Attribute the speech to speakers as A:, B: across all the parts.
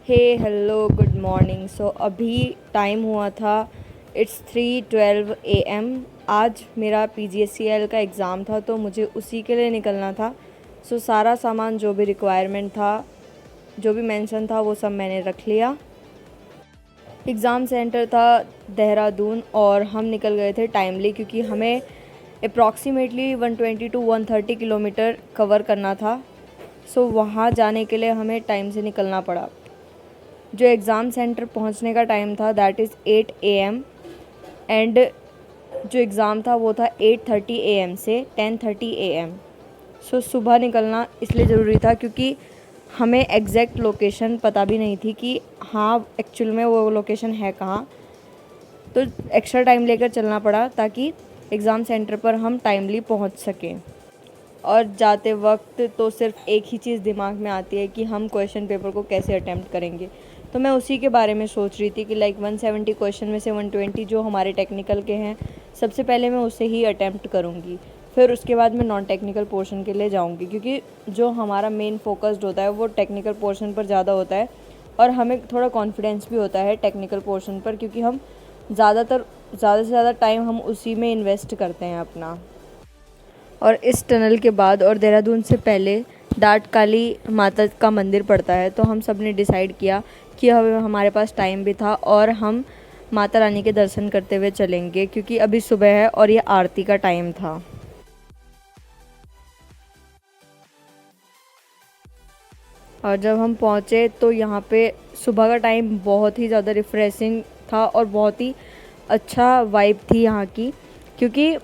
A: हे hello good morning. सो अभी time हुआ था, इट्स 3:12 AM। आज मेरा PGCL का एग्ज़ाम था तो मुझे उसी के लिए निकलना था। सो सारा सामान जो भी रिक्वायरमेंट था, जो भी मेंशन था, वो सब मैंने रख लिया। एग्ज़ाम सेंटर था देहरादून और हम निकल गए थे टाइमली क्योंकि हमें अप्रॉक्सीमेटली 120 टू 130 किलोमीटर कवर करना था। सो वहाँ जाने के लिए हमें टाइम से निकलना पड़ा। जो एग्ज़ाम सेंटर पहुंचने का टाइम था दैट इज़ 8 AM एंड जो एग्ज़ाम था वो था 8:30 AM से 10:30 AM। सो सुबह निकलना इसलिए ज़रूरी था क्योंकि हमें एग्जैक्ट लोकेशन पता भी नहीं थी कि हाँ एक्चुअल में वो लोकेशन है कहाँ। तो एक्स्ट्रा टाइम लेकर चलना पड़ा ताकि एग्ज़ाम सेंटर पर हम टाइमली पहुंच सकें। और जाते वक्त तो सिर्फ एक ही चीज़ दिमाग में आती है कि हम क्वेश्चन पेपर को कैसे अटैम्प्ट करेंगे। तो मैं उसी के बारे में सोच रही थी कि लाइक 170 क्वेश्चन में से 120 जो हमारे टेक्निकल के हैं, सबसे पहले मैं उसे ही अटैम्प्ट करूँगी। फिर उसके बाद मैं नॉन टेक्निकल पोर्शन के लिए जाऊँगी क्योंकि जो हमारा मेन फोकस्ड होता है वो टेक्निकल पोर्शन पर ज़्यादा होता है और हमें थोड़ा कॉन्फिडेंस भी होता है टेक्निकल पोर्शन पर क्योंकि हम ज़्यादा से ज़्यादा टाइम हम उसी में इन्वेस्ट करते हैं अपना। और इस टनल के बाद और देहरादून से पहले डाट काली माता का मंदिर पड़ता है। तो हम सब ने डिसाइड किया कि हमारे पास टाइम भी था और हम माता रानी के दर्शन करते हुए चलेंगे क्योंकि अभी सुबह है और ये आरती का टाइम था। और जब हम पहुँचे तो यहाँ पे सुबह का टाइम बहुत ही ज़्यादा रिफ़्रेशिंग था और बहुत ही अच्छा वाइब थी यहाँ की क्योंकि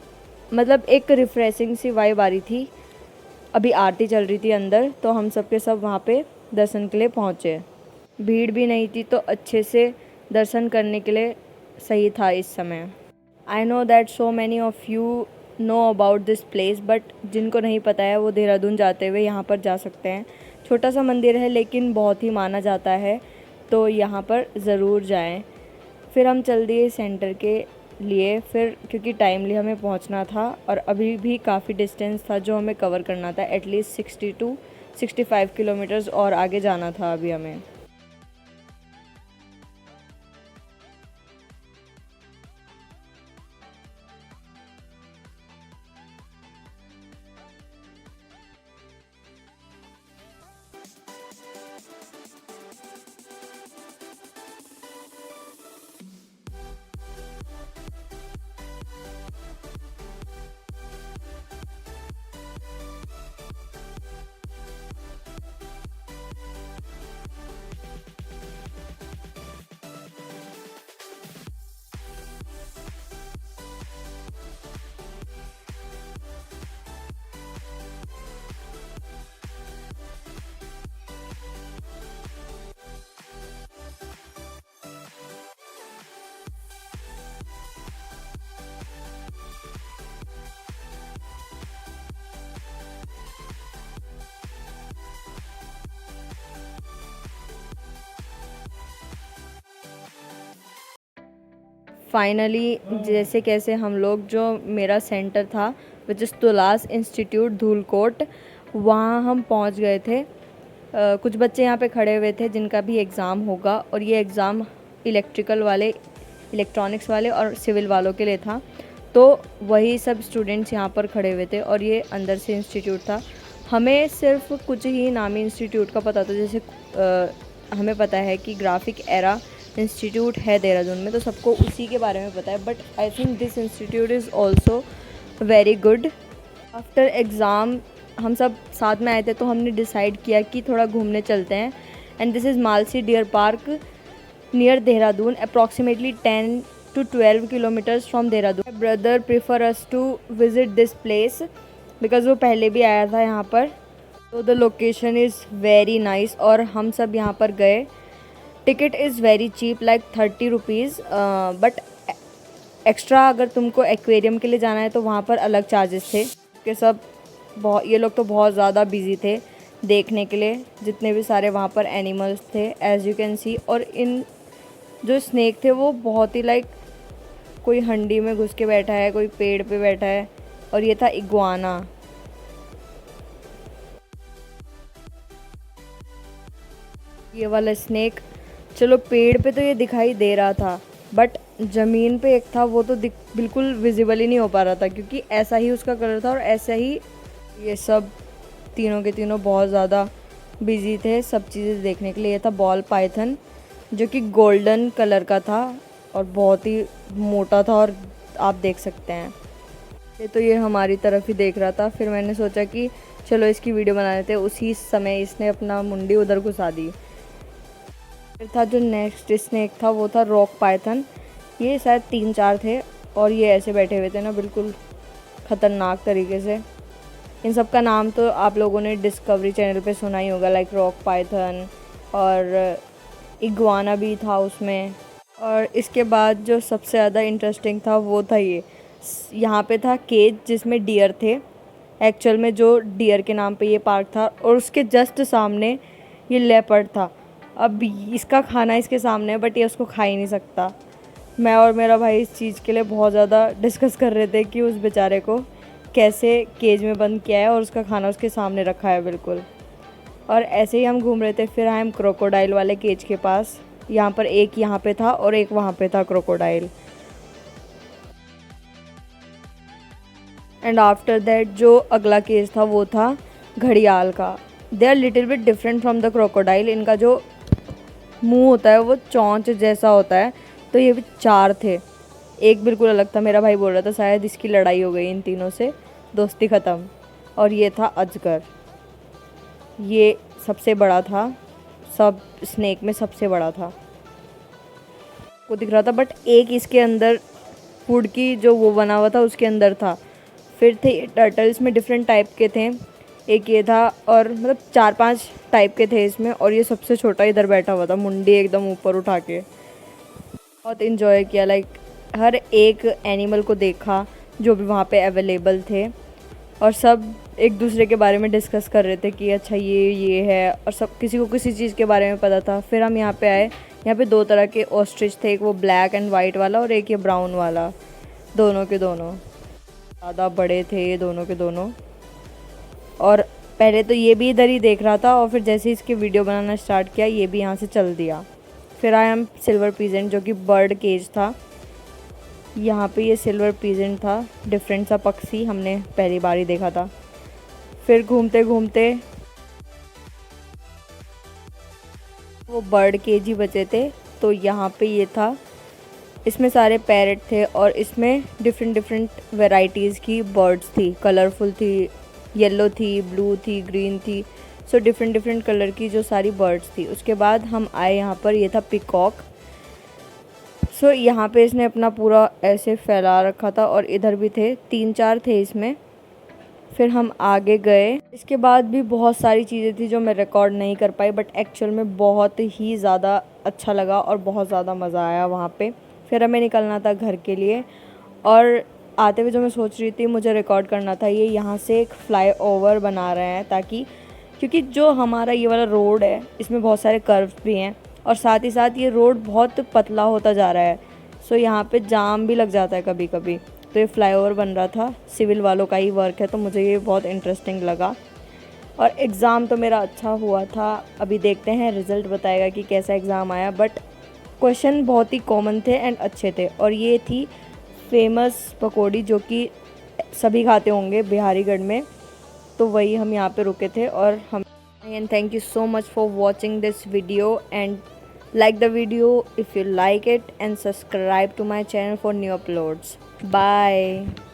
A: मतलब एक रिफ़्रेशिंग सी वाइब आ रही थी। अभी आरती चल रही थी अंदर तो हम सब के सब वहाँ पे दर्शन के लिए पहुँचे। भीड़ भी नहीं थी तो अच्छे से दर्शन करने के लिए सही था इस समय। I know that so many of you know about this place but जिनको नहीं पता है वो देहरादून जाते हुए यहाँ पर जा सकते हैं। छोटा सा मंदिर है लेकिन बहुत ही माना जाता है तो यहाँ पर ज़रूर जाएं। फिर हम चल दिए सेंटर के लिए फिर क्योंकि टाइमली हमें पहुंचना था और अभी भी काफ़ी डिस्टेंस था जो हमें कवर करना था। एटलीस्ट 60 टू 65 किलोमीटर्स और आगे जाना था अभी हमें। फाइनली जैसे कैसे हम लोग जो मेरा सेंटर था विच इज़ तुलास इंस्टीट्यूट धूलकोट, वहाँ हम पहुँच गए थे। कुछ बच्चे यहाँ पे खड़े हुए थे जिनका भी एग्ज़ाम होगा और ये एग्ज़ाम इलेक्ट्रिकल वाले, इलेक्ट्रॉनिक्स वाले और सिविल वालों के लिए था। तो वही सब स्टूडेंट्स यहाँ पर खड़े हुए थे और ये अंदर से इंस्टीट्यूट था। हमें सिर्फ कुछ ही नामी इंस्टीट्यूट का पता था, जैसे हमें पता है कि ग्राफिक एरा इंस्टीट्यूट है देहरादून में तो सबको उसी के बारे में पता है, but I think this institute is also very good. After exam हम सब साथ में आए थे तो हमने डिसाइड किया कि थोड़ा घूमने चलते हैं। And this is Malsi deer park near Dehradun, approximately 10 to 12 kilometres from Dehradun. My brother prefer us to visit this place because वो पहले भी आया था यहाँ पर। तो the location is very nice और हम सब यहाँ पर गए। Ticket is very cheap like 30 rupees, but extra अगर तुमको एक्वेरियम के लिए जाना है तो वहाँ पर अलग चार्जेस थे। के सब बहुत, ये लोग तो बहुत ज़्यादा बिजी थे देखने के लिए, जितने भी सारे वहाँ पर एनिमल्स थे एज़ यू कैन सी। और इन जो स्नेक थे वो बहुत ही लाइक कोई हंडी में घुस के बैठा है, कोई पेड़ पे बैठा है, और ये था इग्वाना। ये वाला स्नेक चलो पेड़ पे तो ये दिखाई दे रहा था, बट ज़मीन पे एक था वो तो बिल्कुल विजिबल ही नहीं हो पा रहा था, क्योंकि ऐसा ही उसका कलर था और ऐसा ही ये सब तीनों के तीनों बहुत ज़्यादा बिजी थे सब चीज़ें देखने के लिए। ये था बॉल पाइथन जो कि गोल्डन कलर का था और बहुत ही मोटा था, और आप देख सकते हैं तो ये हमारी तरफ ही देख रहा था। फिर मैंने सोचा कि चलो इसकी वीडियो बना लेते हैं। उसी समय इसने अपना मुंडी उधर घुसा दी। फिर था जो नेक्स्ट स्नेक था वो था रॉक पाइथन। ये शायद 3-4 थे और ये ऐसे बैठे हुए थे ना, बिल्कुल ख़तरनाक तरीके से। इन सब का नाम तो आप लोगों ने डिस्कवरी चैनल पे सुना ही होगा, लाइक रॉक पाइथन, और इग्वाना भी था उसमें। और इसके बाद जो सबसे ज़्यादा इंटरेस्टिंग था वो था ये, यहाँ पे था केज जिसमें डियर थे। एक्चुअल में जो डियर के नाम पे ये पार्क था, और उसके जस्ट सामने ये लेपर्ड था। अब इसका खाना इसके सामने है, बट ये उसको खा ही नहीं सकता। मैं और मेरा भाई इस चीज़ के लिए बहुत ज़्यादा डिस्कस कर रहे थे कि उस बेचारे को कैसे केज में बंद किया है और उसका खाना उसके सामने रखा है बिल्कुल। और ऐसे ही हम घूम रहे थे। फिर हम क्रोकोडाइल वाले केज के पास, यहाँ पर एक यहाँ पे था और एक वहाँ पे था क्रोकोडाइल। एंड आफ्टर दैट जो अगला केज था वो था घड़ियाल का। They are little bit different from the crocodile. इनका जो मुंह होता है वो चोंच जैसा होता है, तो ये भी 4 थे। एक बिल्कुल अलग था। मेरा भाई बोल रहा था शायद इसकी लड़ाई हो गई इन तीनों से, दोस्ती ख़त्म। और ये था अजगर। ये सबसे बड़ा था, सब स्नेक में सबसे बड़ा था, वो दिख रहा था। बट एक इसके अंदर फूड की जो वो बना हुआ था उसके अंदर था। फिर थे टर्टल्स में डिफरेंट टाइप के थे, एक ये था, और मतलब 4-5 टाइप के थे इसमें। और ये सबसे छोटा इधर बैठा हुआ था, मुंडी एकदम ऊपर उठा के। बहुत इन्जॉय किया, लाइक हर एक एनिमल को देखा जो भी वहाँ पे अवेलेबल थे, और सब एक दूसरे के बारे में डिस्कस कर रहे थे कि अच्छा ये है, और सब किसी को किसी चीज़ के बारे में पता था। फिर हम यहाँ पे आए। यहाँ पे 2 तरह के ऑस्ट्रिच थे, एक वो ब्लैक एंड वाइट वाला और एक ये ब्राउन वाला। दोनों के दोनों ज़्यादा बड़े थे, ये दोनों के दोनों। और पहले तो ये भी इधर ही देख रहा था, और फिर जैसे ही इसकी वीडियो बनाना स्टार्ट किया ये भी यहाँ से चल दिया। फिर आए हम सिल्वर पीजेंट जो कि बर्ड केज था। यहाँ पे ये सिल्वर पीजेंट था, डिफरेंट सा पक्षी, हमने पहली बार ही देखा था। फिर घूमते घूमते वो बर्ड केज ही बचे थे, तो यहाँ पे ये था। इसमें सारे पैरट थे और इसमें डिफरेंट डिफरेंट वैरायटीज़ की बर्ड्स थी, कलरफुल थी, येलो थी, ब्लू थी, ग्रीन थी। सो डिफरेंट डिफरेंट कलर की जो सारी बर्ड्स थी। उसके बाद हम आए यहाँ पर, ये था पिकॉक। सो यहाँ पे इसने अपना पूरा ऐसे फैला रखा था, और इधर भी थे, 3-4 थे इसमें। फिर हम आगे गए। इसके बाद भी बहुत सारी चीज़ें थी जो मैं रिकॉर्ड नहीं कर पाई, बट एक्चुअल में बहुत ही ज़्यादा अच्छा लगा और बहुत ज़्यादा मज़ा आया वहाँ पे। फिर हमें निकलना था घर के लिए, और आते हुए जो मैं सोच रही थी मुझे रिकॉर्ड करना था, ये यहाँ से एक फ्लाई ओवर बना रहे हैं, ताकि क्योंकि जो हमारा ये वाला रोड है इसमें बहुत सारे कर्व्स भी हैं, और साथ ही साथ ये रोड बहुत पतला होता जा रहा है। सो यहाँ पे जाम भी लग जाता है कभी कभी। तो ये फ्लाईओवर बन रहा था, सिविल वालों का ही वर्क है, तो मुझे ये बहुत इंटरेस्टिंग लगा। और एग्ज़ाम तो मेरा अच्छा हुआ था। अभी देखते हैं रिज़ल्ट बताएगा कि कैसा एग्ज़ाम आया, बट क्वेश्चन बहुत ही कॉमन थे एंड अच्छे थे। और ये थी फेमस पकौड़ी जो कि सभी खाते होंगे बिहारीगढ़ में, तो वही हम यहाँ पे रुके थे। और हम and thank you so much for watching this video, and like the video if you like it, and subscribe to my channel for new uploads. Bye.